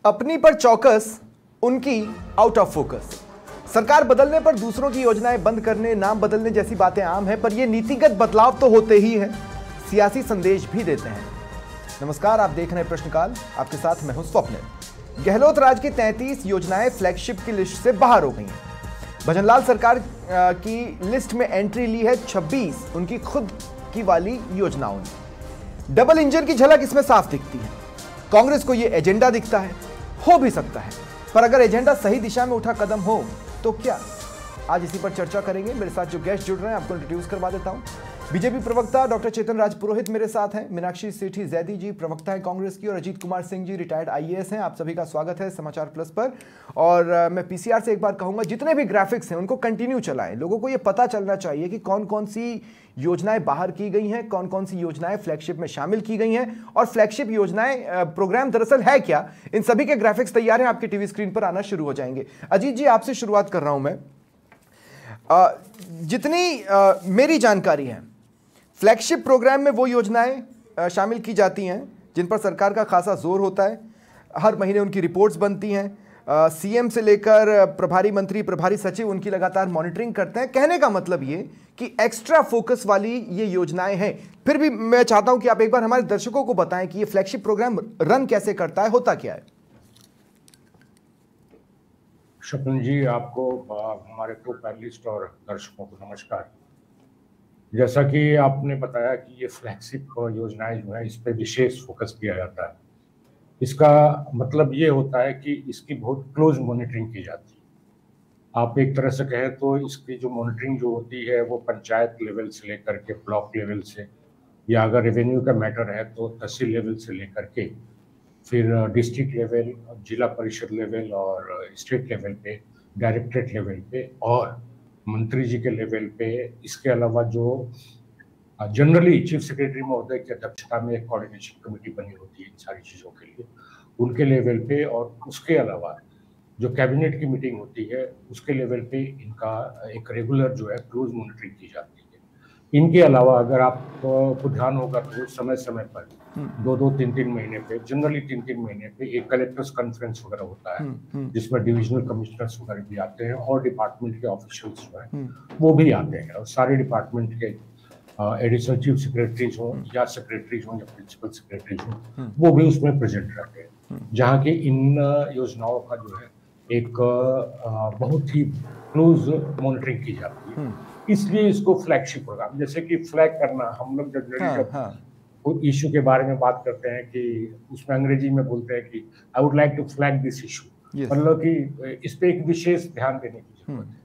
अपनी पर चौकस, उनकी आउट ऑफ फोकस। सरकार बदलने पर दूसरों की योजनाएं बंद करने, नाम बदलने जैसी बातें आम हैं, पर ये नीतिगत बदलाव तो होते ही हैं, सियासी संदेश भी देते हैं। नमस्कार, आप देख रहे हैं प्रश्नकाल। आपके साथ मैं हूं स्वप्निल। गहलोत राज की 33 योजनाएं फ्लैगशिप की लिस्ट से बाहर हो गई हैं। भजनलाल सरकार की लिस्ट में एंट्री ली है 26 उनकी खुद की वाली योजनाओं ने। डबल इंजन की झलक इसमें साफ दिखती है। कांग्रेस को यह एजेंडा दिखता है, हो भी सकता है, पर अगर एजेंडा सही दिशा में उठा कदम हो तो क्या? आज इसी पर चर्चा करेंगे। मेरे साथ जो गेस्ट जुड़ रहे हैं आपको इंट्रोड्यूस करवा देता हूं। बीजेपी प्रवक्ता डॉक्टर चेतन राज पुरोहित मेरे साथ हैं। मीनाक्षी सेठी जैदी जी प्रवक्ता है कांग्रेस की, और अजीत कुमार सिंह जी रिटायर्ड आईएएस हैं। आप सभी का स्वागत है समाचार प्लस पर। और मैं पीसीआर से एक बार कहूंगा, जितने भी ग्राफिक्स हैं उनको कंटिन्यू चलाएं। लोगों को ये पता चलना चाहिए कि कौन कौन सी योजनाएं बाहर की गई हैं, कौन कौन सी योजनाएं फ्लैगशिप में शामिल की गई हैं, और फ्लैगशिप योजनाएं प्रोग्राम दरअसल है क्या। इन सभी के ग्राफिक्स तैयार हैं, आपकी टीवी स्क्रीन पर आना शुरू हो जाएंगे। अजीत जी, आपसे शुरुआत कर रहा हूं मैं। जितनी मेरी जानकारी है, फ्लैगशिप प्रोग्राम में वो योजनाएं शामिल की जाती हैं जिन पर सरकार का खासा जोर होता है। हर महीने उनकी रिपोर्ट्स बनती हैं। सीएम से लेकर प्रभारी मंत्री, प्रभारी सचिव उनकी लगातार मॉनिटरिंग करते हैं। कहने का मतलब ये कि एक्स्ट्रा फोकस वाली ये योजनाएं हैं। फिर भी मैं चाहता हूं कि आप एक बार हमारे दर्शकों को बताएं कि ये फ्लैगशिप प्रोग्राम रन कैसे करता है, होता क्या है। स्वप्न जी, आपको, हमारे को पैनलिस्ट और दर्शकों को नमस्कार। जैसा कि आपने बताया कि ये फ्लैगशिप योजनाएं जो है, इस पे विशेष फोकस किया जाता है। इसका मतलब ये होता है कि इसकी बहुत क्लोज मॉनिटरिंग की जाती है। आप एक तरह से कहें तो इसकी जो मॉनिटरिंग जो होती है वो पंचायत लेवल से लेकर के ब्लॉक लेवल से, या अगर रेवेन्यू का मैटर है तो तहसील लेवल से लेकर के फिर डिस्ट्रिक्ट लेवल, जिला परिषद लेवल और स्टेट लेवल पे, डायरेक्टरेट लेवल पे और मंत्री जी के लेवल पे। इसके अलावा जो जनरली चीफ सेक्रेटरी महोदय की अध्यक्षता में एक कोऑर्डिनेशन कमेटी बनी होती है इन सारी चीज़ों के लिए, उनके लेवल पे, और उसके अलावा जो कैबिनेट की मीटिंग होती है उसके लेवल पे इनका एक रेगुलर जो है क्लोज मॉनिटरिंग की जाती है। इनके अलावा अगर आपको ध्यान होगा तो समय समय पर 2-2, 3-3 महीने पे, जनरली 3-3 महीने पे एक कलेक्टर्स कॉन्फ्रेंस वगैरह होता है, जिसमें डिविजनल कमिश्नर्स वगैरह भी आते हैं और डिपार्टमेंट के ऑफिशियल्स जो है वो भी आते हैं, और सारे डिपार्टमेंट के एडिशनल चीफ सेक्रेटरीज हों या सेक्रेटरीज हों या प्रिंसिपल सेक्रेटरीज हों, वो भी उसमें प्रेजेंट रहते हैं, जहाँ के इन योजनाओं का जो है एक बहुत ही क्लोज मॉनिटरिंग की जाती है। इसलिए इसको फ्लैगशिप प्रोग्राम, जैसे कि फ्लैग करना, हम लोग जब इशू के बारे में बात करते हैं कि उसमें अंग्रेजी में बोलते हैं कि I would like to flag this issue, मतलब कि इस पे एक विशेष ध्यान देने की जरूरत है।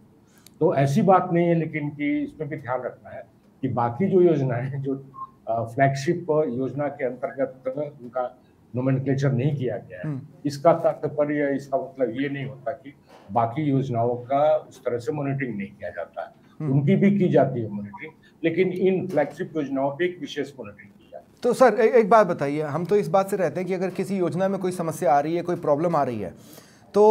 तो ऐसी बात नहीं है, लेकिन कि इसमें भी ध्यान रखना है कि बाकी जो योजनाएं हैं, जो फ्लैगशिप योजना के अंतर्गत उनका नोमेनक्लेचर नहीं किया गया है, इसका तात्पर्य, इसका मतलब ये नहीं होता कि बाकी योजनाओं का उस तरह से मॉनिटरिंग नहीं किया जाता है। उनकी भी की जाती है मॉनिटरिंग, लेकिन इन फ्लैगशिप योजनाओं पे एक विशेष मॉनिटरिंग की जाती है। तो सर एक बात बताइए, हम तो इस बात से रहते हैं कि अगर किसी योजना में कोई समस्या आ रही है, कोई प्रॉब्लम आ रही है, तो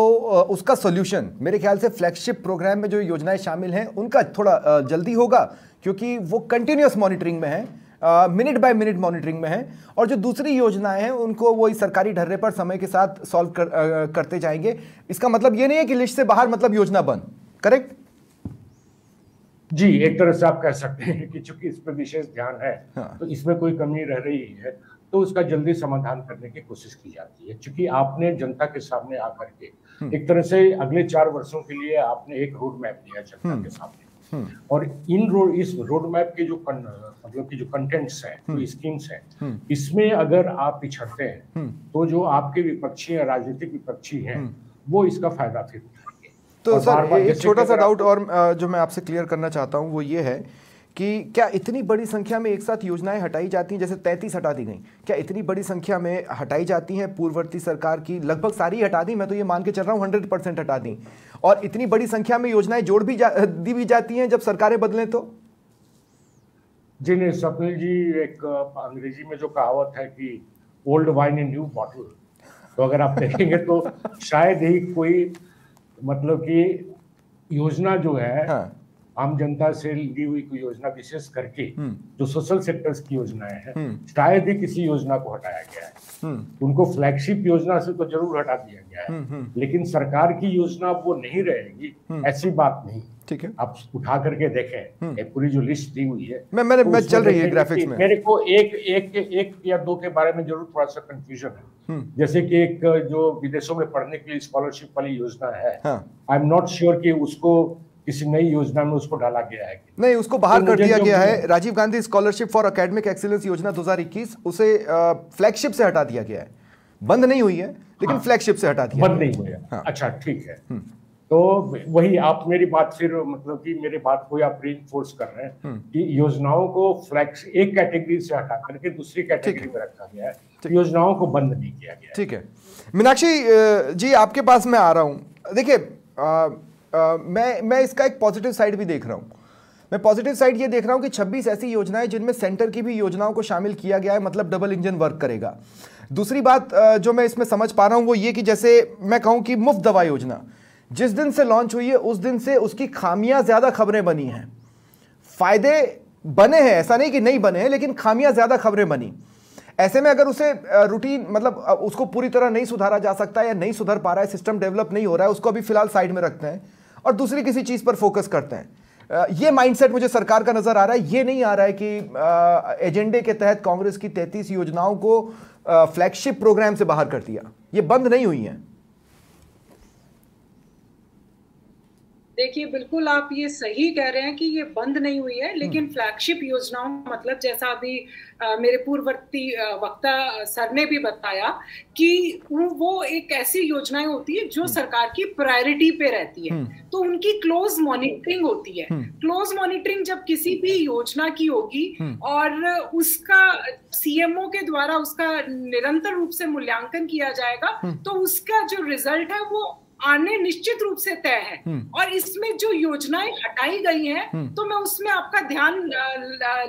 उसका सॉल्यूशन मेरे ख्याल से फ्लैगशिप प्रोग्राम में जो योजनाएं शामिल हैं उनका थोड़ा जल्दी होगा, क्योंकि वो कंटिन्यूअस मॉनिटरिंग में है, मिनट बाय मिनट मॉनिटरिंग में है, और जो दूसरी योजनाएं हैं उनको वही सरकारी ढर्रे पर समय के साथ सॉल्व करते जाएंगे। इसका मतलब ये नहीं है कि लिस्ट से बाहर मतलब योजना बंद, करेक्ट? जी, एक तरह से आप कह सकते हैं कि चूंकि इस पर विशेष ध्यान है, तो इसमें कोई कमी रह रही है तो उसका जल्दी समाधान करने की कोशिश की जाती है। चूंकि आपने जनता के सामने आकर के एक तरह से अगले 4 वर्षों के लिए आपने एक रोड मैप दिया जनता के सामने, और इस रोड मैप के जो मतलब कि जो कंटेंट्स हैं, जो स्कीम्स हैं, इसमें अगर आप पिछड़ते हैं तो जो आपके विपक्षी या राजनीतिक विपक्षी हैं वो इसका फायदा फिर उठाएंगे। तो सर एक छोटा सा डाउट और जो मैं आपसे क्लियर करना चाहता हूं वो ये है कि क्या इतनी बड़ी संख्या में एक साथ योजनाएं हटाई जाती हैं? जैसे 33 हटा दी गई, क्या इतनी बड़ी संख्या में हटाई जाती हैं? पूर्ववर्ती सरकार की लगभग सारी हटा दी, मैं तो ये मान के चल रहा हूँ 100% हटा दी, और इतनी बड़ी संख्या में योजनाएं जोड़ भी दी भी जाती हैं जब सरकारें बदलें तो? जी नहीं स्वप्निल जी, एक अंग्रेजी में जो कहावत है कि old wine in new bottle, तो अगर आप देखेंगे तो शायद ही कोई मतलब कि योजना जो है आम जनता से ली हुई कोई योजना, विशेष करके जो सोशल सेक्टर्स की योजनाएं हैं, शायद ही किसी योजना को हटाया गया है। उनको फ्लैगशिप योजना से तो जरूर हटा दिया गया है, लेकिन सरकार की योजना वो नहीं रहेगी ऐसी बात नहीं। ठीक है, आप उठा करके देखें, एक पूरी जो लिस्ट दी हुई है, मैं चल रही है ग्राफिक्स में। मेरे को एक या दो के बारे में जरूर थोड़ा सा कंफ्यूजन है। जैसे कि एक जो विदेशों में पढ़ने के लिए स्कॉलरशिप वाली योजना है, आई एम नॉट श्योर कि उसको किसी नई योजना में उसको डाला गया है। नहीं, उसको बाहर कर दिया गया है। Rajiv Gandhi scholarship for academic excellence योजना 2021, उसे फ्लैगशिप से हटा दिया गया है। बंद नहीं हुई है, लेकिन फ्लैगशिप से हटा दिया, बंद नहीं हुई है। अच्छा, ठीक है। तो वही आप मेरी बात, फिर मतलब कि मेरे बात को आप रीइंफोर्स कर रहे हैं कि योजनाओं को फ्लैक्स एक कैटेगरी से हटा करके दूसरी कैटेगरी में रखा गया है, योजनाओं को बंद नहीं किया गया। ठीक है, मीनाक्षी जी आपके पास मैं आ रहा हूं। देखिए, मैं इसका एक पॉजिटिव साइड भी देख रहा हूं। मैं पॉजिटिव साइड ये देख रहा हूं कि 26 ऐसी योजनाएं जिनमें सेंटर की भी योजनाओं को शामिल किया गया है, मतलब डबल इंजन वर्क करेगा। दूसरी बात जो मैं इसमें समझ पा रहा हूं वो ये कि जैसे मैं कहूं कि मुफ्त दवा योजना जिस दिन से लॉन्च हुई है उस दिन से उसकी खामियां ज्यादा खबरें बनी हैं। फायदे बने हैं, ऐसा नहीं कि नहीं बने हैं, लेकिन खामियां ज्यादा खबरें बनी। ऐसे में अगर उसे रूटीन, मतलब उसको पूरी तरह नहीं सुधारा जा सकता या नहीं सुधर पा रहा है, सिस्टम डेवलप नहीं हो रहा है, उसको अभी फिलहाल साइड में रखते हैं और दूसरी किसी चीज पर फोकस करते हैं। ये माइंडसेट मुझे सरकार का नजर आ रहा है। ये नहीं आ रहा है कि एजेंडे के तहत कांग्रेस की 33 योजनाओं को फ्लैगशिप प्रोग्राम से बाहर कर दिया। ये बंद नहीं हुई है। देखिए, बिल्कुल आप ये सही कह रहे हैं कि ये बंद नहीं हुई है, लेकिन फ्लैगशिप योजनाओं मतलब जैसा अभी मेरे पूर्ववर्ती वक्ता सर ने भी बताया कि वो एक ऐसी योजनाएं होती है जो सरकार की प्रायोरिटी पे रहती है, तो उनकी क्लोज मॉनिटरिंग होती है। क्लोज मॉनिटरिंग जब किसी भी योजना की होगी और उसका सीएमओ के द्वारा उसका निरंतर रूप से मूल्यांकन किया जाएगा, तो उसका जो रिजल्ट है वो आने निश्चित रूप से तय है। और इसमें जो योजनाएं हटाई गई हैं, तो मैं उसमें आपका ध्यान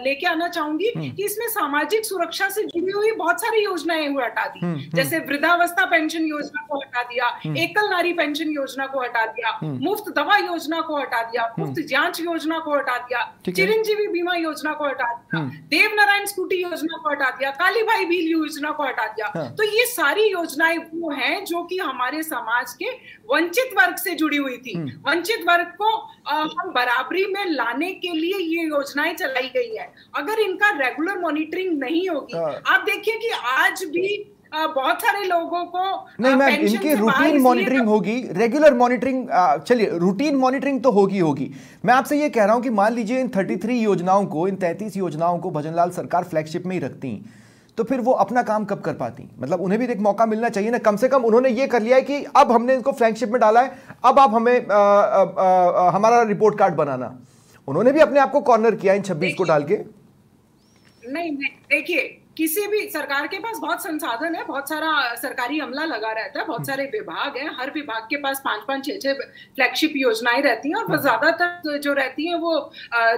लेके आना चाहूंगी कि इसमें सामाजिक सुरक्षा से जुड़ी हुई बहुत सारी योजनाएं हटा दी। जैसे वृद्धावस्था पेंशन योजना को हटा दिया, एकल नारी पेंशन योजना को हटा दिया, मुफ्त दवा योजना को हटा दिया, मुफ्त जांच योजना को हटा दिया, चिरंजीवी बीमा योजना को हटा दिया, देवनारायण स्कूटी योजना को हटा दिया, काली भाई भील योजना को हटा दिया। तो ये सारी योजनाएं वो हैं जो कि हमारे समाज के वंचित वर्ग से जुड़ी हुई थी। वंचित वर्ग को हम बराबरी में लाने के लिए ये योजनाएं चलाई गई है। अगर इनका रेगुलर मॉनिटरिंग नहीं होगी, आप देखिए कि आज भी बहुत सारे लोगों को नहीं मैम, इनकी रूटीन मॉनिटरिंग होगी, रेगुलर मॉनिटरिंग, चलिए रूटीन मॉनिटरिंग तो होगी। मैं आपसे ये कह रहा हूं कि मान लीजिए इन 33 योजनाओं को, इन 33 योजनाओं को भजनलाल सरकार फ्लैगशिप में ही रखती, तो फिर वो अपना काम कब कर पाती? मतलब उन्हें भी एक मौका मिलना चाहिए ना। कम से कम उन्होंने ये कर लिया है कि अब हमने इनको फ्लैगशिप में डाला है, अब आप हमें हमारा रिपोर्ट कार्ड बनाना। उन्होंने भी अपने आप को कॉर्नर किया इन 26 को डाल के। नहीं, देखिए, किसी भी सरकार के पास बहुत संसाधन है, बहुत सारा सरकारी अमला लगा रहता है, बहुत सारे विभाग हैं, हर विभाग के पास 5-5, 6-6 फ्लैगशिप योजनाएं रहती हैं, और ज्यादातर जो रहती हैं वो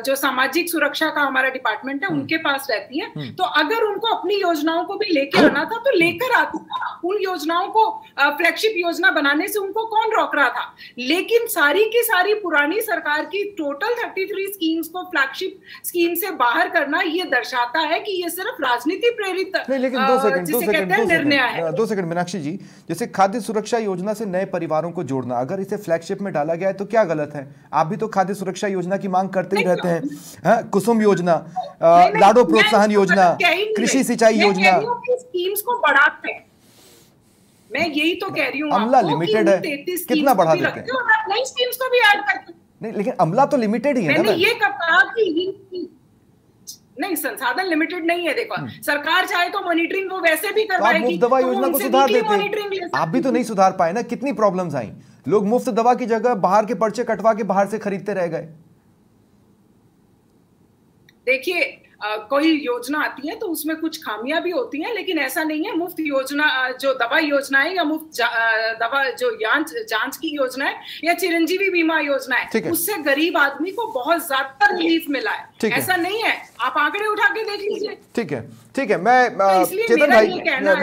जो सामाजिक सुरक्षा का हमारा डिपार्टमेंट है उनके पास रहती हैं। तो अगर उनको अपनी योजनाओं को भी लेकर आना था तो लेकर आते था। उन योजनाओं को फ्लैगशिप योजना बनाने से उनको कौन रोक रहा था? लेकिन सारी की सारी पुरानी सरकार की टोटल 33 स्कीम्स को फ्लैगशिप स्कीम से बाहर करना ये दर्शाता है कि ये सिर्फ राजनीति प्रेरित नहीं, लेकिन दो सेकंड मीनाक्षी जी, जैसे खाद्य सुरक्षा योजना से नए परिवारों को जोड़ना, अगर इसे फ्लैगशिप में डाला गया है तो क्या गलत है? आप भी तो खाद्य सुरक्षा योजना की मांग करते ही रहते हैं। कुसुम योजना, लाडो प्रोत्साहन योजना, कृषि सिंचाई योजना, स्कीम्स को बढ़ाते हैं। मैं यही तो कह रही हूँ, अमला लिमिटेड है, कितना बढ़ा देते हैं? नई स्कीम्स को भी ऐड करते हैं। नहीं, लेकिन अमला तो लिमिटेड ही है ना। मैंने ये कहा कि नहीं, संसाधन लिमिटेड नहीं है। देखो, सरकार चाहे तो मॉनिटरिंग वो वैसे भी करवाएगी। मुफ्त दवा योजना को सुधार देते, आप भी तो नहीं सुधार पाए ना। कितनी प्रॉब्लम्स आई, लोग मुफ्त दवा की जगह बाहर के पर्चे कटवा के बाहर से खरीदते रह गए। देखिए, कोई योजना आती है तो उसमें कुछ खामियां भी होती हैं, लेकिन ऐसा नहीं है। मुफ्त योजना जो दवा योजना है या मुफ्त दवा जो जांच की योजना है या चिरंजीवी बीमा योजना है, उससे गरीब आदमी को बहुत ज्यादा रिलीफ मिला है। ऐसा नहीं है, आप आंकड़े उठा के देख लीजिए। ठीक है। मैं चेतन भाई,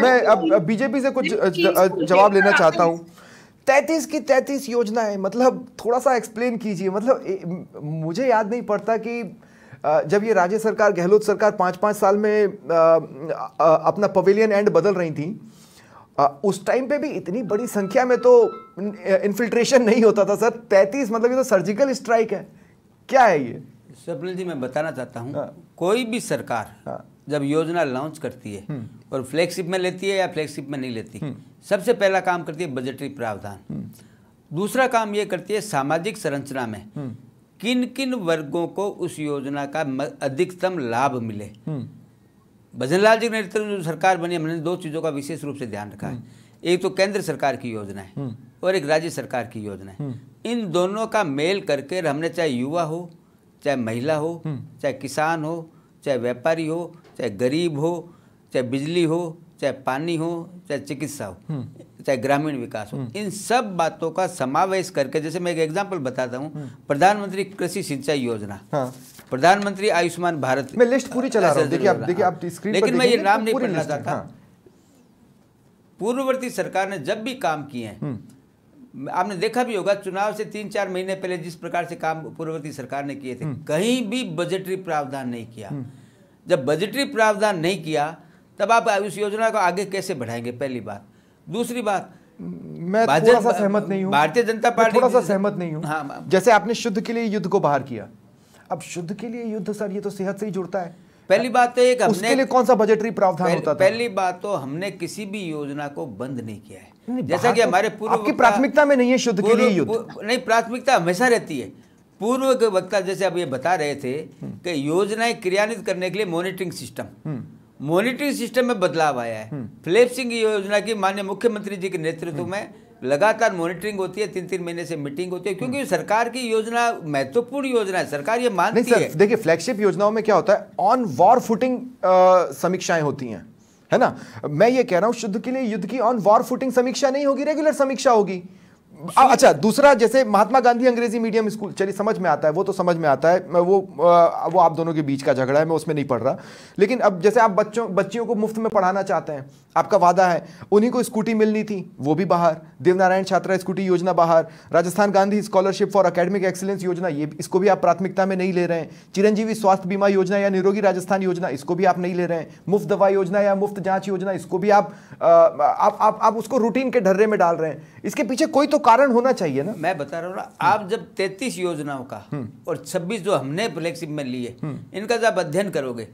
मैं अब बीजेपी से कुछ जवाब लेना चाहता हूं। 33 की 33 योजनाएं, मतलब थोड़ा सा एक्सप्लेन कीजिए। मतलब मुझे याद नहीं पड़ता कि जब ये राज्य सरकार, गहलोत सरकार 5-5 साल में अपना पवेलियन एंड बदल रही थी, उस टाइम पे भी इतनी बड़ी संख्या में तो इन्फिल्ट्रेशन नहीं होता था सर। 33 मतलब ये तो सर्जिकल स्ट्राइक है। क्या है ये? स्वप्निल जी, मैं बताना चाहता हूँ, कोई भी सरकार जब योजना लॉन्च करती है और फ्लैगशिप में लेती है या फ्लैगशिप में नहीं लेती, सबसे पहला काम करती है बजटरी प्रावधान। दूसरा काम ये करती है सामाजिक संरचना में किन किन वर्गों को उस योजना का अधिकतम लाभ मिले। भजनलाल जी के नेतृत्व में जो सरकार बनी, हमने दो चीज़ों का विशेष रूप से ध्यान रखा है। एक तो केंद्र सरकार की योजना है और एक राज्य सरकार की योजना है। इन दोनों का मेल करके हमने, चाहे युवा हो, चाहे महिला हो, चाहे किसान हो, चाहे व्यापारी हो, चाहे गरीब हो, चाहे बिजली हो, चाहे पानी हो, चाहे चिकित्सा हो, चाहे ग्रामीण विकास हो, इन सब बातों का समावेश करके, जैसे मैं एक एग्जांपल बताता हूँ, प्रधानमंत्री कृषि सिंचाई योजना, प्रधानमंत्री आयुष्मान भारत, मैं लिस्ट पूरी चला रहा हूं, देखिए आप स्क्रीन पर, लेकिन मैं ये नाम नहीं पढ़ना चाहता। पूर्ववर्ती सरकार ने जब भी काम किए हैं, आपने देखा भी होगा, चुनाव से 3-4 महीने पहले जिस प्रकार से काम पूर्ववर्ती सरकार ने किए थे, कहीं भी बजटरी प्रावधान नहीं किया। जब बजटरी प्रावधान नहीं किया, तब आप उस योजना को आगे कैसे बढ़ाएंगे? पहली बात। दूसरी बात, मैं थोड़ा सा सहमत नहीं हूं, भारतीय जनता पार्टी थोड़ा सा सहमत नहीं हूं। हाँ, जैसे आपने शुद्ध के लिए युद्ध को बाहर किया, अब शुद्ध के लिए युद्ध सर, ये तो सेहत से ही जुड़ता है। पहली बात तो एक, उसके लिए कौन सा बजटरी प्रावधान होता था? पहली बात तो हमने किसी भी योजना को बंद नहीं किया है। जैसा कि हमारे पूर्व, आपकी प्राथमिकता में नहीं है शुद्ध के लिए युद्ध? नहीं, प्राथमिकता हमेशा रहती है। पूर्व के वक्ता जैसे अब ये बता रहे थे कि योजनाएं क्रियान्वित करने के लिए मॉनिटरिंग सिस्टम में बदलाव आया है। फ्लैगशिप योजना की माननीय मुख्यमंत्री जी के नेतृत्व में लगातार मॉनिटरिंग होती है, 3-3 महीने से मीटिंग होती है, क्योंकि सरकार की योजना महत्वपूर्ण योजना है, सरकार ये मानती है। देखिए, फ्लैगशिप योजनाओं में क्या होता है, ऑन वॉर फुटिंग समीक्षाएं होती हैं, है ना। मैं ये कह रहा हूं, शुद्ध के लिए युद्ध की ऑन वॉर फुटिंग समीक्षा नहीं होगी, रेगुलर समीक्षा होगी। अच्छा, दूसरा, जैसे महात्मा गांधी अंग्रेजी मीडियम स्कूल, चलिए समझ में आता है, वो तो समझ में आता है, वो आप दोनों के बीच का झगड़ा है, मैं उसमें नहीं पढ़ रहा। लेकिन अब जैसे आप बच्चियों को मुफ्त में पढ़ाना चाहते हैं, आपका वादा है, उन्हीं को स्कूटी मिलनी थी, वो भी बाहर। देवनारायण छात्रा स्कूटी योजना बाहर। Rajasthan Gandhi scholarship for academic excellence योजना, ये इसको भी आप प्राथमिकता में नहीं ले रहे हैं। चिरंजीवी स्वास्थ्य बीमा योजना या निरोगी राजस्थान योजना, इसको भी आप नहीं ले रहे हैं। मुफ्त दवा योजना या मुफ्त जांच योजना, इसको भी आप उसको रूटीन के ढर्रे में डाल रहे हैं। इसके पीछे कोई तो कारण होना चाहिए ना। मैं बता रहा हूँ ना, आप जब 33 योजनाओं का और 26 जो हमने फ्लैगशिप में लिए, इनका जब अध्ययन करोगे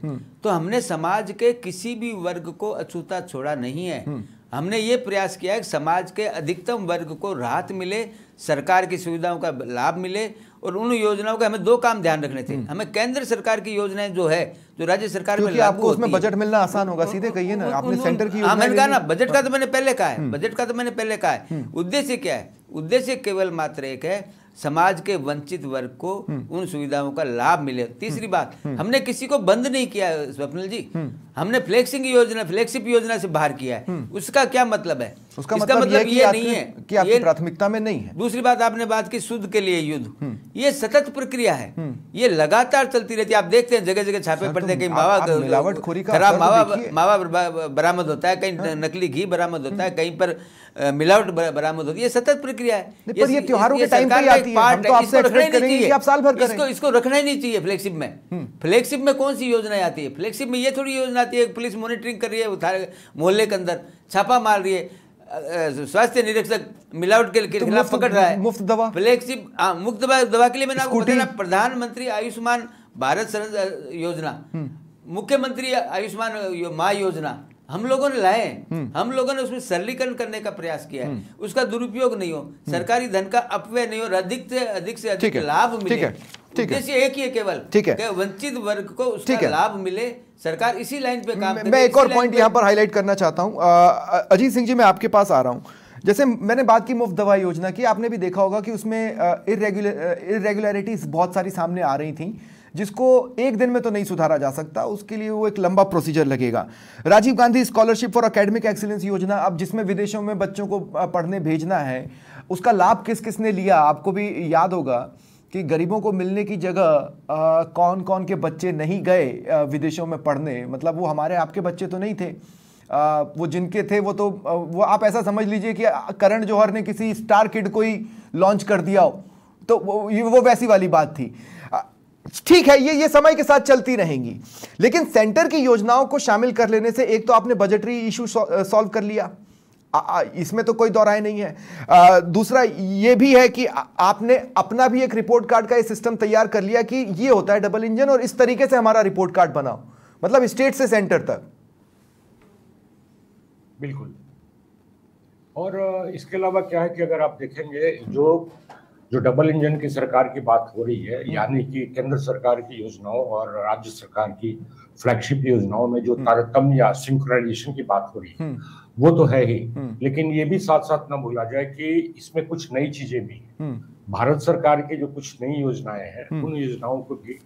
तो हमने समाज के किसी भी वर्ग को अछूता छोड़ा नहीं है। हमने ये प्रयास किया है कि समाज के अधिकतम वर्ग को राहत मिले, सरकार की सुविधाओं का लाभ मिले। और उन योजनाओं का हमें दो काम ध्यान रखने थे। हमें केंद्र सरकार की योजनाएं जो है, जो राज्य सरकार में लागू आपको उसमें बजट मिलना आसान होगा, सीधे कहिए ना, आपने सेंटर की योजना। मैंने कहा ना, बजट का तो मैंने पहले कहा है, बजट का तो मैंने पहले कहा है। उद्देश्य क्या है? उद्देश्य केवल मात्र एक है, समाज के वंचित वर्ग को उन सुविधाओं का लाभ मिले। तीसरी बात, हमने किसी को बंद नहीं किया स्वप्निल जी, हमने फ्लैगशिप योजना से बाहर किया है। उसका क्या मतलब है? उसका मतलब ये नहीं है कि आपकी प्राथमिकता में नहीं है। दूसरी बात, आपने बात की शुद्ध के लिए युद्ध, ये सतत प्रक्रिया है, ये लगातार चलती रहती है। आप देखते हैं जगह जगह छापे पड़ते हैं, कहीं खराब मावा बरामद होता है, कहीं नकली घी बरामद होता है, कहीं पर मिलावट बरामद होती है। ये सतत प्रक्रिया है, पर ये त्योहारों के टाइम पे आती है। हम तो आपसे एक्सपेक्ट करेंगे कि आप साल भर करें। इसको रखना ही नहीं चाहिए फ्लैगशिप में। फ्लैगशिप में कौन सी योजनाएं आती है? फ्लैगशिप में ये थोड़ी योजना आती है, पुलिस मॉनिटरिंग कर रही है, मोहल्ले के अंदर छापा मार रही है, स्वास्थ्य निरीक्षक मिलावट के खिलाफ पकड़ रहा है। मुफ्त दवा, फ्लैगशिप, मुफ्त दवा के लिए मैंने आपको बताया, प्रधानमंत्री आयुष्मान भारत योजना, मुख्यमंत्री आयुष्मान माँ योजना हम लोगों ने लाए हैं। हम लोगों ने उसमें सरलीकरण करने का प्रयास किया है, उसका दुरुपयोग नहीं हो, सरकारी धन का अपव्यय नहीं हो, अधिक से अधिक लाभ मिले। उद्देश्य एक ही है केवल, वंचित वर्ग को उसका लाभ मिले। सरकार इसी लाइन पे काम कर रही है। मैं एक और पॉइंट यहाँ पर हाईलाइट करना चाहता हूँ। अजीत सिंह जी, मैं आपके पास आ रहा हूँ। जैसे मैंने बात की मुफ्त दवा योजना की, आपने भी देखा होगा कि उसमें इरेगुलरिटीज बहुत सारी सामने आ रही थी, जिसको एक दिन में तो नहीं सुधारा जा सकता, उसके लिए वो एक लंबा प्रोसीजर लगेगा। Rajiv Gandhi scholarship for academic excellence योजना, अब जिसमें विदेशों में बच्चों को पढ़ने भेजना है, उसका लाभ किस किस ने लिया? आपको भी याद होगा कि गरीबों को मिलने की जगह कौन कौन के बच्चे नहीं गए विदेशों में पढ़ने, मतलब वो हमारे आपके बच्चे तो नहीं थे। वो जिनके थे वो तो वो आप ऐसा समझ लीजिए कि करण जौहर ने किसी स्टार किड को ही लॉन्च कर दिया हो, तो वो वैसी वाली बात थी। ठीक है, ये समय के साथ चलती रहेंगी, लेकिन सेंटर की योजनाओं को शामिल कर लेने से एक तो आपने बजटरी इशू सॉल्व कर लिया, इसमें तो कोई दो राय नहीं है। दूसरा ये भी है कि आपने अपना भी एक रिपोर्ट कार्ड का ये सिस्टम तैयार कर लिया कि ये होता है डबल इंजन और इस तरीके से हमारा रिपोर्ट कार्ड बनाओ, मतलब स्टेट से सेंटर तक। बिल्कुल। और इसके अलावा क्या है कि अगर आप देखेंगे जो डबल इंजन की सरकार की बात हो रही है, यानी कि केंद्र सरकार की योजनाओं और राज्य सरकार की फ्लैगशिप योजनाओं में जो तारतम्य या सिंक्रोनाइजेशन की बात हो रही है, वो तो है ही, लेकिन ये भी साथ साथ ना भूला जाए कि इसमें कुछ नई चीजें भी हैं। भारत सरकार की जो कुछ नई योजनाएं हैं, उन योजनाओं को भी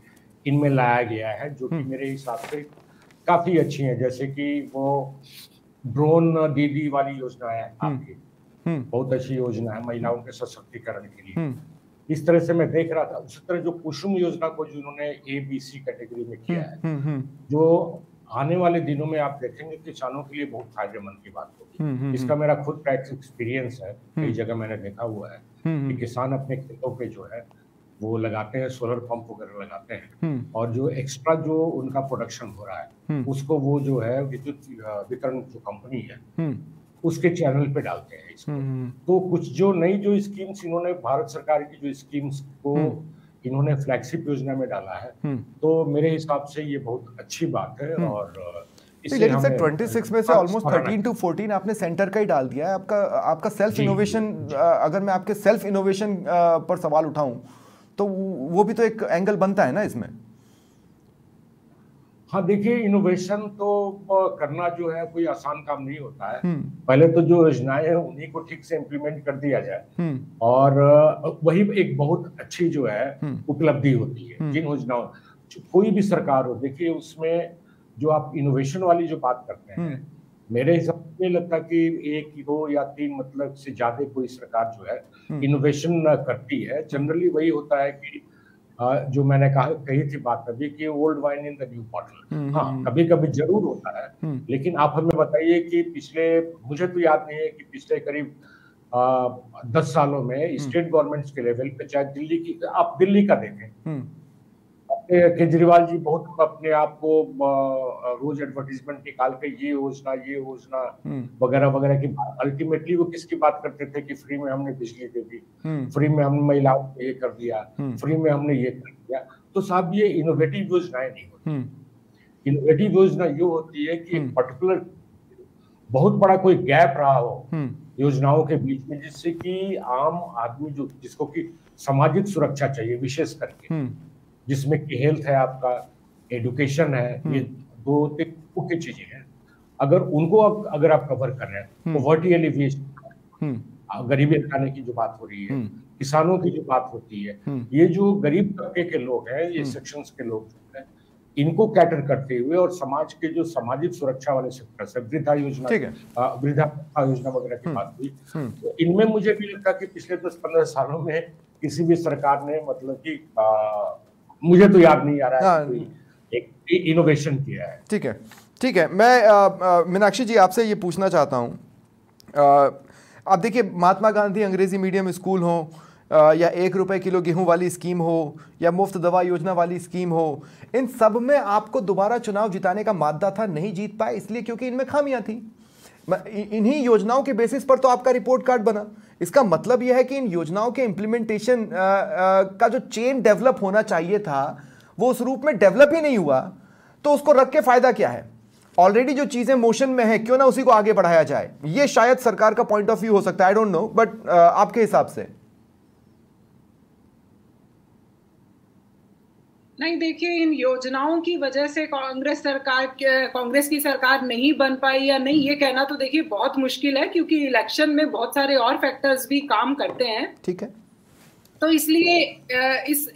इनमें लाया गया है, जो कि मेरे हिसाब से काफी अच्छी हैं। जैसे कि वो ड्रोन दीदी वाली योजना है आपकी, बहुत अच्छी योजना है महिलाओं के सशक्तिकरण के लिए। इस तरह से मैं देख रहा था। उसी तरह जो कुसुम योजना को जिन्होंने ABC कैटेगरी में किया है, जो आने वाले दिनों में आप देखेंगे किसानों के लिए बहुत फायदेमंद की बात होगी। इसका मेरा खुद का एक्सपीरियंस है, कई जगह मैंने देखा हुआ है कि किसान अपने खेतों पे जो है वो लगाते हैं, सोलर पंप वगैरह लगाते हैं, और जो एक्स्ट्रा जो उनका प्रोडक्शन हो रहा है उसको वो जो है विद्युत वितरण जो कंपनी है उसके चैनल पे डालते हैं इसको। तो कुछ जो नई जो स्कीम्स इन्होंने भारत सरकार की जो स्कीम्स को इन्होंने फ्लैगशिप योजना में डाला है, तो मेरे हिसाब से ये बहुत अच्छी बात है। और लेकिन सर 26 में से ऑलमोस्ट 13 to 14 आपने सेंटर का ही डाल दिया है। आपका सेल्फ इनोवेशन, अगर मैं आपके सेल्फ इनोवेशन पर सवाल उठाऊं तो वो भी तो एक एंगल बनता है ना इसमें। हाँ, देखिए, इनोवेशन तो करना जो है कोई आसान काम नहीं होता है। पहले तो जो योजनाएं हैं उन्हीं को ठीक से इम्प्लीमेंट कर दिया जाए, और वही एक बहुत अच्छी जो है उपलब्धि होती है। जिन योजनाओं, कोई भी सरकार हो, देखिए उसमें जो आप इनोवेशन वाली जो बात करते हैं, मेरे हिसाब से लगता कि 1, 2 या 3 मतलब से ज्यादा कोई सरकार जो है इनोवेशन करती है। जनरली वही होता है कि जो मैंने कही थी बात अभी कि old wine in the new bottle. हाँ, कभी कभी जरूर होता है, लेकिन आप हमें बताइए कि मुझे तो याद नहीं है कि पिछले करीब 10 सालों में स्टेट गवर्नमेंट्स के लेवल पे, चाहे आप दिल्ली का देखें, केजरीवाल जी बहुत अपने आप को रोज एडवर्टीजमेंट निकाल के ये योजना वगैरह वगैरह की बात, अल्टीमेटली वो किसकी बात करते थे कि फ्री में हमने बिजली दे दी, फ्री में हमने महिलाओं को ये कर दिया, फ्री में हमने ये कर दिया। तो साहब ये इनोवेटिव योजनाएं नहीं होती। इनोवेटिव योजना ये होती है कि एक पर्टिकुलर बहुत बड़ा कोई गैप रहा हो योजनाओं के बीच में, जिससे कि आम आदमी जिसको कि सामाजिक सुरक्षा चाहिए विशेष करके, जिसमें कि हेल्थ है, आपका एजुकेशन है, ये 2-3 मुख्य चीजें हैं। अगर आप कवर कर रहे हैं तो वर्टी एलिविएशन, गरीबी हटाने की जो बात हो रही है, किसानों की जो बात होती है, ये जो गरीब तबके के लोग हैं, ये सेक्शंस के लोग जो है, इनको कैटर करते हुए, और समाज के जो सामाजिक सुरक्षा वाले सेक्टर से वृद्धा योजना वगैरह की बात हुई, तो इनमें मुझे भी लगता कि पिछले 10-15 सालों में किसी भी सरकार ने मतलब कि मुझे तो याद नहीं आ रहा है कोई एक इनोवेशन किया है। ठीक है। मैं मीनाक्षी जी आपसे ये पूछना चाहता हूँ, आप देखिए महात्मा गांधी अंग्रेजी मीडियम स्कूल हो, या 1 रुपए किलो गेहूं वाली स्कीम हो, या मुफ्त दवा योजना वाली स्कीम हो, इन सब में आपको दोबारा चुनाव जिताने का मादा था, नहीं जीत पाए इसलिए क्योंकि इनमें खामियां थी। इन्हीं योजनाओं के बेसिस पर तो आपका रिपोर्ट कार्ड बना। इसका मतलब यह है कि इन योजनाओं के इम्प्लीमेंटेशन का जो चेन डेवलप होना चाहिए था वो उस रूप में डेवलप ही नहीं हुआ, तो उसको रख के फायदा क्या है? ऑलरेडी जो चीजें मोशन में है, क्यों ना उसी को आगे बढ़ाया जाए। ये शायद सरकार का पॉइंट ऑफ व्यू हो सकता है, आई डोंट नो, बट आपके हिसाब से? नहीं, देखिए, इन योजनाओं की वजह से कांग्रेस की सरकार नहीं बन पाई या नहीं, ये कहना तो देखिए बहुत मुश्किल है, क्योंकि इलेक्शन में बहुत सारे और फैक्टर्स भी काम करते हैं। ठीक है। तो इसलिए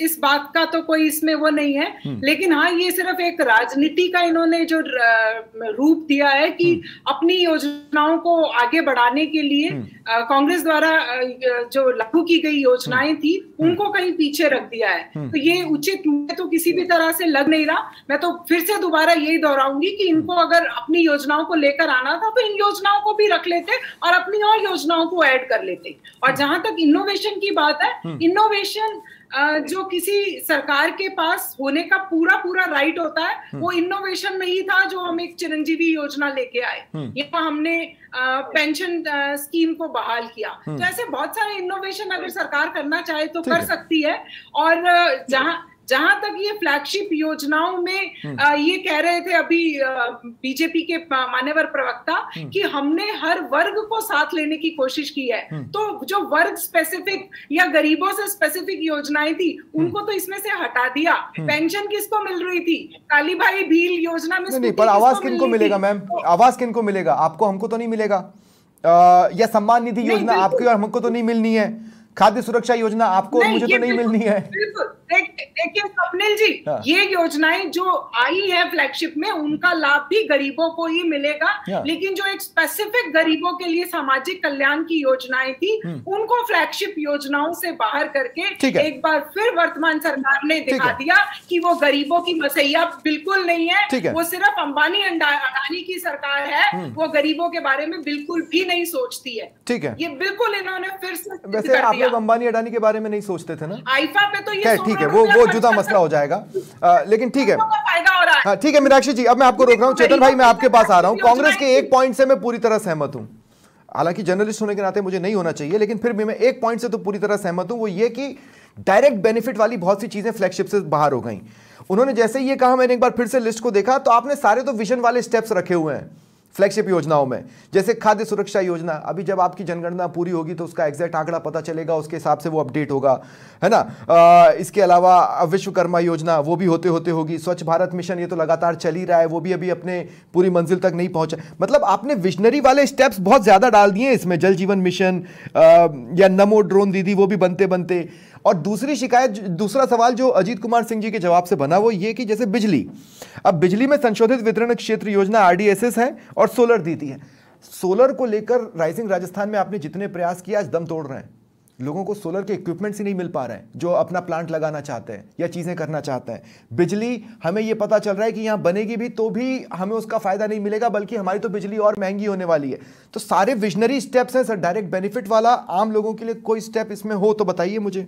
इस बात का तो कोई इसमें वो नहीं है, लेकिन हाँ ये सिर्फ एक राजनीति का इन्होंने जो रूप दिया है कि अपनी योजनाओं को आगे बढ़ाने के लिए कांग्रेस द्वारा जो लागू की गई योजनाएं थी उनको कहीं पीछे रख दिया है। तो ये उचित तो किसी भी तरह से लग नहीं रहा। मैं तो फिर से दोबारा यही दोहराऊंगी कि इनको अगर अपनी योजनाओं को लेकर आना था तो इन योजनाओं को भी रख लेते और अपनी और योजनाओं को ऐड कर लेते। और जहां तक इनोवेशन की बात है, इनोवेशन जो किसी सरकार के पास होने का पूरा राइट होता है, वो इनोवेशन में ही था जो हम एक चिरंजीवी योजना लेके आए। यहाँ हमने पेंशन स्कीम को बहाल किया। तो ऐसे बहुत सारे इनोवेशन अगर सरकार करना चाहे तो कर सकती है। और जहां तक ये फ्लैगशिप योजनाओं में ये कह रहे थे अभी बीजेपी के मान्यवर प्रवक्ता कि हमने हर वर्ग को साथ लेने की कोशिश की है, तो जो वर्ग स्पेसिफिक या गरीबों से स्पेसिफिक योजनाएं थी उनको तो इसमें से हटा दिया। पेंशन किसको मिल रही थी? काली भाई भील योजना में नहीं, पर आवाज किनको मिलेगा मैम? आवाज किनको मिलेगा? आपको, हमको तो नहीं मिलेगा। या सम्मान निधि योजना आपकी और हमको तो नहीं मिलनी है। खाद्य सुरक्षा योजना आपको और मुझे तो नहीं मिलनी है। बिल्कुल। देखिए स्वप्निल जी, ये योजनाएं जो आई है फ्लैगशिप में उनका लाभ भी गरीबों को ही मिलेगा, लेकिन जो एक स्पेसिफिक गरीबों के लिए सामाजिक कल्याण की योजनाएं थी उनको फ्लैगशिप योजनाओं से बाहर करके एक बार फिर वर्तमान सरकार ने दिखा दिया कि वो गरीबों की मसैया बिल्कुल नहीं है। वो सिर्फ अंबानी अडानी की सरकार है, वो गरीबों के बारे में बिल्कुल भी नहीं सोचती है। ठीक है, ये बिल्कुल इन्होंने फिर से वैसे आप लोग अंबानी अडानी के बारे में नहीं सोचते थे ना? आईफा पे तो ये ठीक है, वो जुदा मसला हो जाएगा। लेकिन ठीक है, ठीक है मीनाक्षी जी, अब मैं आपको रोक रहा हूं। चेतन भाई, मैं आपके पास आ रहा हूं। कांग्रेस के एक पॉइंट से मैं पूरी तरह सहमत हूं, हालांकि जर्नलिस्ट होने के नाते मुझे नहीं होना चाहिए, लेकिन फिर भी मैं एक पॉइंट से तो पूरी तरह सहमत हूं, वो ये कि डायरेक्ट बेनिफिट वाली बहुत सी चीजें फ्लैगशिप से बाहर हो गई। उन्होंने जैसे ये कहा, मैंने एक बार फिर से लिस्ट को देखा तो आपने सारे तो विजन वाले स्टेप्स रखे हुए हैं फ्लैगशिप योजनाओं में। जैसे खाद्य सुरक्षा योजना, अभी जब आपकी जनगणना पूरी होगी तो उसका एग्जैक्ट आंकड़ा पता चलेगा, उसके हिसाब से वो अपडेट होगा, है ना। इसके अलावा विश्वकर्मा योजना वो भी होते होगी। स्वच्छ भारत मिशन ये तो लगातार चल ही रहा है, वो भी अभी अपने पूरी मंजिल तक नहीं पहुंचा। मतलब आपने विजनरी वाले स्टेप्स बहुत ज्यादा डाल दिए इसमें। जल जीवन मिशन या नमो ड्रोन दीदी वो भी बनते। और दूसरी शिकायत, दूसरा सवाल जो अजीत कुमार सिंह जी के जवाब से बना वो ये कि जैसे बिजली, अब बिजली में संशोधित वितरण क्षेत्र योजना RDSS है और सोलर दीदी है। सोलर को लेकर राइजिंग राजस्थान में आपने जितने प्रयास किए आज दम तोड़ रहे हैं। लोगों को सोलर के इक्विपमेंट्स ही नहीं मिल पा रहे हैं जो अपना प्लांट लगाना चाहते हैं या चीजें करना चाहते हैं। बिजली हमें यह पता चल रहा है कि यहां बनेगी भी तो भी हमें उसका फायदा नहीं मिलेगा, बल्कि हमारी तो बिजली और महंगी होने वाली है। तो सारे विजनरी स्टेप्स हैं सर, डायरेक्ट बेनिफिट वाला आम लोगों के लिए कोई स्टेप इसमें हो तो बताइए मुझे।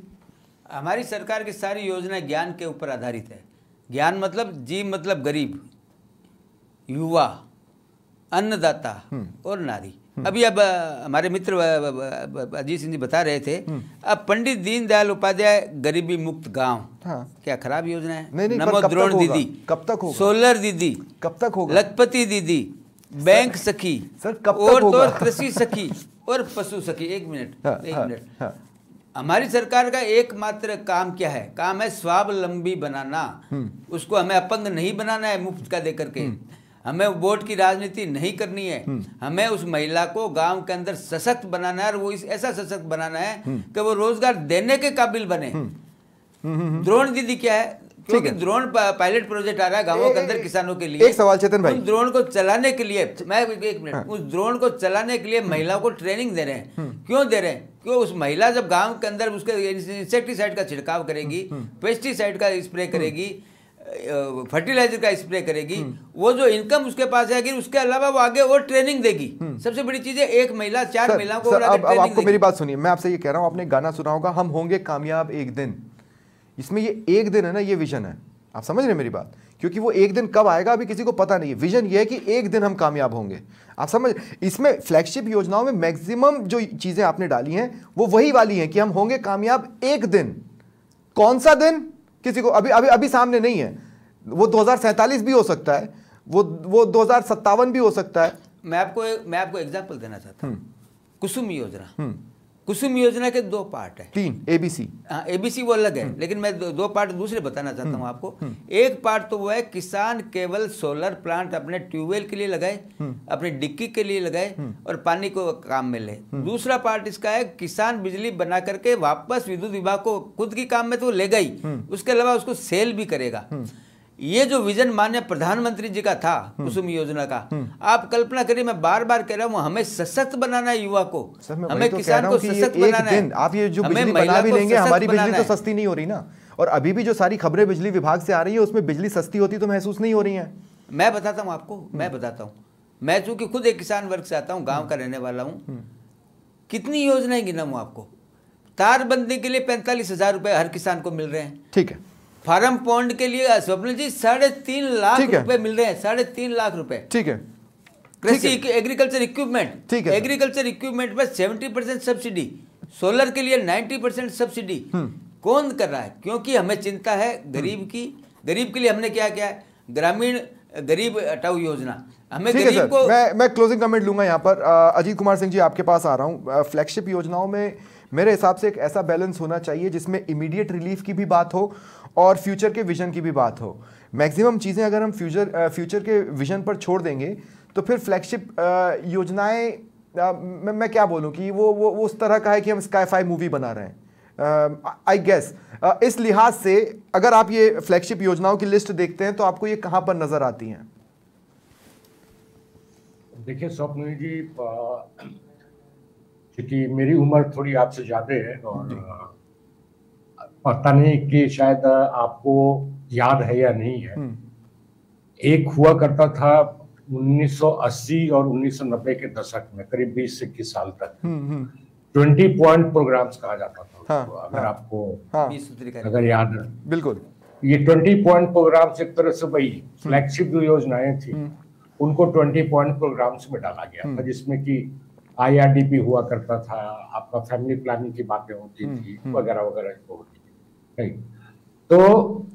हमारी सरकार की सारी योजनाएं ज्ञान के ऊपर आधारित है। ज्ञान मतलब जी मतलब गरीब, युवा, अन्नदाता और नारी। अभी अब हमारे मित्र अजीत सिंह जी बता रहे थे, अब पंडित दीनदयाल उपाध्याय गरीबी मुक्त गांव, क्या खराब योजना है? नहीं, नमो ड्रोन दीदी कब तक होगा? सोलर दीदी कब तक होगा? लखपति दीदी, बैंक सखी सर कब तक होगा? और कृषि सखी और पशु सखी। एक मिनट, हमारी सरकार का एकमात्र काम क्या है? काम है स्वावलंबी बनाना। उसको हमें अपंग नहीं बनाना है मुफ्त का देकर के। हमें वोट की राजनीति नहीं करनी है। हमें उस महिला को गांव के अंदर सशक्त बनाना है, और वो ऐसा सशक्त बनाना है कि वो रोजगार देने के काबिल बने। ड्रोन दीदी क्या है? क्योंकि ड्रोन पायलट प्रोजेक्ट आ रहा है गांवों के अंदर किसानों के लिए। एक सवाल चेतन भाई, उस ड्रोन को चलाने के लिए, मैं एक मिनट, उस ड्रोन को चलाने के लिए महिलाओं को ट्रेनिंग दे रहे हैं। क्यों दे रहे हैं? क्यों? उस महिला जब गांव के अंदर उसके इंसेक्टिसाइड का छिड़काव करेगी, पेस्टिसाइड का स्प्रे करेगी, फर्टिलाइजर का स्प्रे करेगी, वो जो इनकम उसके पास आएगी, उसके अलावा वो आगे और ट्रेनिंग देगी। सबसे बड़ी चीज है, एक महिला 4 महिलाओं को। अब आपको मेरी बात सुनिए, मैं आपसे ये कह रहा हूं, आपने गाना सुना होगा, हम होंगे कामयाब एक दिन। इसमें ये एक दिन है ना, ये विजन है। आप समझ रहे हैं मेरी बात? क्योंकि वो एक दिन कब आएगा अभी किसी को पता नहीं है। विजन ये है कि एक दिन हम कामयाब होंगे। आप समझ, इसमें फ्लैगशिप योजनाओं में मैक्सिमम जो चीजें आपने डाली हैं वो वही वाली हैं कि हम होंगे कामयाब एक दिन। कौन सा दिन किसी को अभी सामने नहीं है। वो 2047 भी हो सकता है, वो 2057 भी हो सकता है। मैं आपको एग्जाम्पल देना चाहता हूँ। कुसुम योजना, कुसुम योजना के 2 पार्ट है, 3 ABC। हाँ, ABC वो अलग है, लेकिन मैं 2 पार्ट दूसरे बताना चाहता हूँ आपको। एक पार्ट तो वो है किसान केवल सोलर प्लांट अपने ट्यूबवेल के लिए लगाए, अपनी डिक्की के लिए लगाए और पानी को काम में ले। दूसरा पार्ट इसका है किसान बिजली बना करके वापस विद्युत विभाग को खुद की काम में तो लेगा ही, उसके अलावा उसको सेल भी करेगा। ये जो विजन माननीय प्रधानमंत्री जी का था कुसुम योजना का, आप कल्पना करिए, मैं बार बार कह रहा हूँ, हमें सशक्त बनाना है युवा को, हमें किसान को सशक्त बनाना है। आप ये जो बिजली बना भी लेंगे, हमारी बिजली तो सस्ती नहीं हो रही ना, और अभी भी जो सारी खबरें बिजली विभाग से आ रही है उसमें बिजली सस्ती होती तो महसूस नहीं हो रही है। मैं बताता हूँ आपको, मैं बताता हूँ, मैं चूंकि खुद एक किसान वर्ग से आता हूँ, गाँव का रहने वाला हूँ, कितनी योजनाएं गिनाऊँ आपको। तार बंदी के लिए 45,000 रुपए हर किसान को मिल रहे हैं, ठीक है। फार्म पॉन्ड के लिए स्वप्निल जी 3.5 लाख रुपए मिल रहे हैं, 3.5 लाख रुपए, ठीक है। कृषि एग्रीकल्चर इक्विपमेंट, ठीक है, एग्रीकल्चर इक्विपमेंट पर 70% सब्सिडी, सोलर के लिए 90% सब्सिडी। कौन कर रहा है? क्योंकि हमें चिंता है गरीब की। गरीब के लिए हमने क्या किया है? ग्रामीण गरीब हटाओ योजना। हमें गरीब को, मैं क्लोजिंग कमेंट लूंगा यहाँ पर। अजीत कुमार सिंह जी, आपके पास आ रहा हूँ। फ्लैगशिप योजनाओं में मेरे हिसाब से एक ऐसा बैलेंस होना चाहिए जिसमें इमीडिएट रिलीफ की भी बात हो और फ्यूचर के विजन की भी बात हो। मैक्सिमम चीज़ें अगर हम फ्यूचर के विजन पर छोड़ देंगे तो फिर फ्लैगशिप योजनाएं, मैं क्या बोलूं कि वो उस तरह का है कि हम स्काई-फाई मूवी बना रहे हैं, आई गेस। इस लिहाज से अगर आप ये फ्लैगशिप योजनाओं की लिस्ट देखते हैं तो आपको ये कहाँ पर नजर आती हैं? देखिए स्वप्निल जी, क्योंकि मेरी उम्र थोड़ी आपसे ज्यादा है और पता नहीं कि शायद आपको याद है या नहीं है, एक हुआ करता था 1980 और 1990 के दशक में, करीब 20 से 21 साल तक 20 पॉइंट प्रोग्राम्स कहा जाता था। हाँ, अगर आपको अगर याद है, बिल्कुल। ये 20 पॉइंट प्रोग्राम्स एक तरह से वही फ्लैगशिप जो योजनाएं थी उनको 20 पॉइंट प्रोग्राम्स में डाला गया था, जिसमें कि IRDP हुआ करता था, आपका फैमिली प्लानिंग की बातें होती थी, वगैरह वगैरह होती थी। तो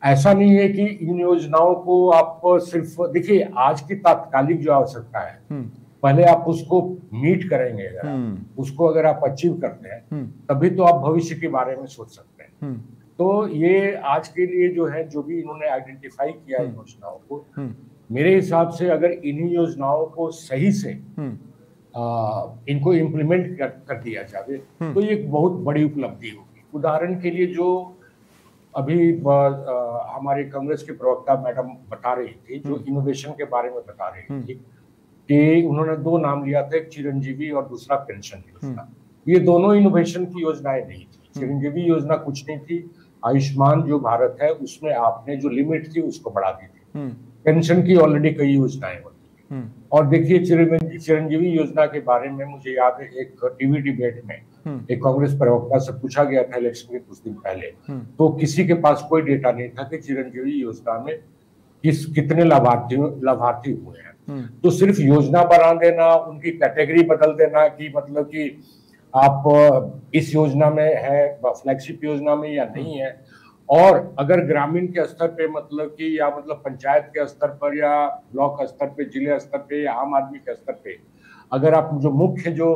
ऐसा नहीं है कि इन योजनाओं को आप सिर्फ देखिए, आज की तात्कालिक जो आवश्यकता है, पहले आप उसको मीट करेंगे, उसको अगर आप अचीव करते हैं तभी तो आप भविष्य के बारे में सोच सकते हैं। तो ये आज के लिए जो है, जो भी इन्होंने आइडेंटिफाई किया है योजनाओं को, मेरे हिसाब से अगर इन्हीं योजनाओं को सही से इनको इम्प्लीमेंट कर दिया जाए तो ये बहुत बड़ी उपलब्धि होगी। उदाहरण के लिए जो अभी हमारे कांग्रेस के प्रवक्ता मैडम बता रही थी, जो इनोवेशन के बारे में बता रही थी कि उन्होंने 2 नाम लिया था, एक चिरंजीवी और दूसरा पेंशन योजना। ये दोनों इनोवेशन की योजनाएं नहीं थी। चिरंजीवी योजना कुछ नहीं थी, आयुष्मान जो भारत है उसमें आपने जो लिमिट थी उसको बढ़ा दी थी। पेंशन की ऑलरेडी कई योजनाएं होती है। और देखिए चिरंजीवी योजना के बारे में मुझे याद है, एक टीवी डिबेट में एक कांग्रेस प्रवक्ता से पूछा गया था इलेक्शन के कुछ दिन पहले, तो किसी के पास कोई डेटा नहीं था कि चिरंजीवी योजना में कितने लाभार्थी हुए हैं। तो सिर्फ योजना बना देना, उनकी कैटेगरी बदल देना कि मतलब कि आप इस योजना में है, फ्लैगशिप योजना में या नहीं है, और अगर ग्रामीण के स्तर पे मतलब कि या मतलब पंचायत के स्तर पर या ब्लॉक स्तर पे, जिले स्तर पे या आम आदमी के स्तर पे अगर आप जो मुख्य जो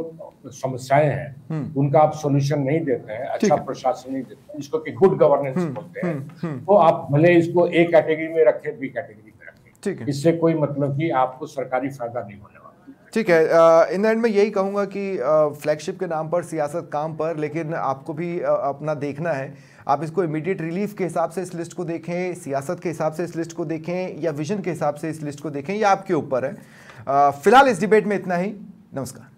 समस्याएं हैं उनका आप सॉल्यूशन नहीं देते हैं, अच्छा प्रशासन नहीं देते हैं, इसको कि गुड गवर्नेंस बोलते हैं, तो आप भले इसको A कैटेगरी में रखें, B कैटेगरी में रखें, इससे कोई मतलब कि आपको सरकारी फायदा नहीं होने वाला। ठीक है, इन द एंड में यही कहूँगा कि फ्लैगशिप के नाम पर सियासत काम पर, लेकिन आपको भी अपना देखना है। आप इसको इमीडिएट रिलीफ के हिसाब से इस लिस्ट को देखें, सियासत के हिसाब से इस लिस्ट को देखें, या विजन के हिसाब से इस लिस्ट को देखें, ये आपके ऊपर है। फिलहाल इस डिबेट में इतना ही। नमस्कार।